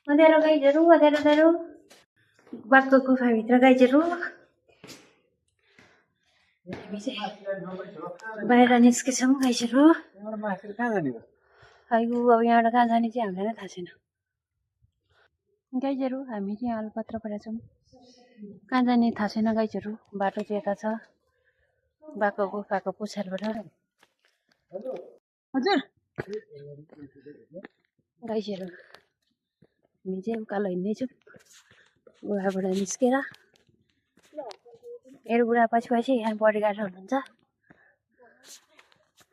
अँध्यारो गाईहरू अँध्यारो अँध्यारो बाघको गुफाभित्र गाईहरू हामी चाहिँ बाहिर निस्केछौँ गाईहरू आइगु अब यहाँबाट कहाँ जाने चाहिँ हामीलाई नै थाहा छैन गाईहरू हामी चाहिँ अलपत्र परेका छौँ कहाँ जाने थाहा छैन गाईहरू बाटो चाहिँ यता छ बाघको गुफाको पुछारबाट हजुर गाईहरू हामी चाहिँ उकालो हिँड्दैछौँ गुफाबाट निस्केर मेरो बुढा पछि पछि यहाँ बडीगार्ड हुनुहुन्छ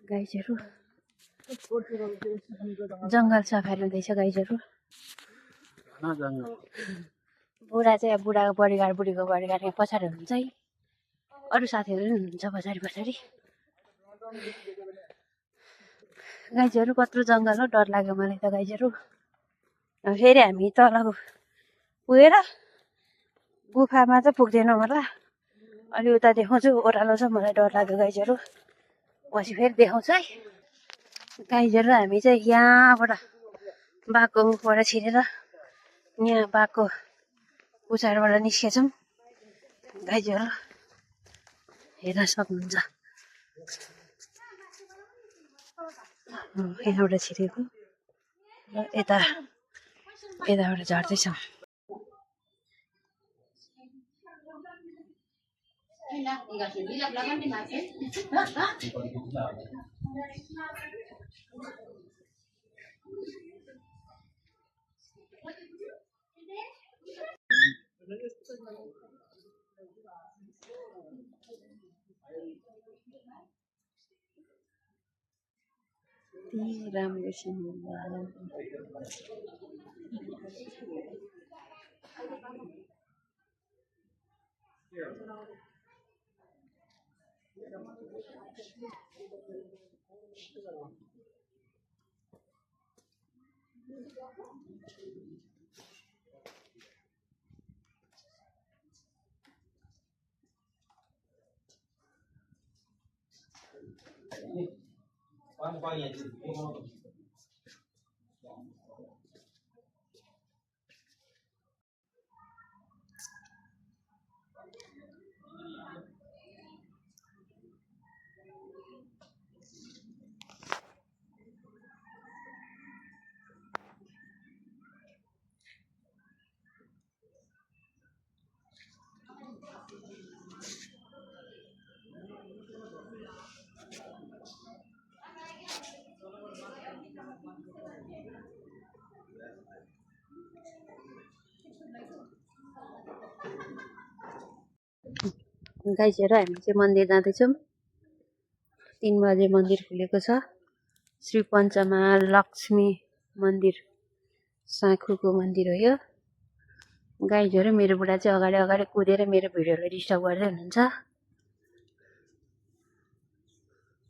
गाईहरू जङ्गल सफारी हुँदैछ गाईहरू बुढा चाहिँ अब बुढाको बडीगार्ड बुढीको बडीगार्ड यहाँ पछाडि हुनुहुन्छ है अरू साथीहरू पनि हुनुहुन्छ पछाडि पछाडि गाईहरू कत्रो जङ्गल हो डर लाग्यो मलाई त गाईहरू फेरि हामी तल पुगेर गुफामा चाहिँ पुग्दैनौँ होला अलि उता देखाउँछु ओह्रालो छ मलाई डर लाग्यो गाईहरू पछि फेरि देखाउँछु है गाईहरू हामी चाहिँ यहाँबाट बाघको मुखबाट छिरेर यहाँ बाघको पुछारबाट निस्केछौँ गाईहरू हेर्न सक्नुहुन्छ यहाँबाट छिरेको र यताबाट झर्दैछौँ राम्रो छ गाईहरू हामी चाहिँ मन्दिर जाँदैछौँ 3 बजे मन्दिर खुलेको छ श्री पञ्चमा लक्ष्मी मन्दिर साँखुको मन्दिर हो यो गाईहरू मेरो बुढा चाहिँ अगाडि कुदेर मेरो भिडियोलाई डिस्टर्ब गर्दै हुनुहुन्छ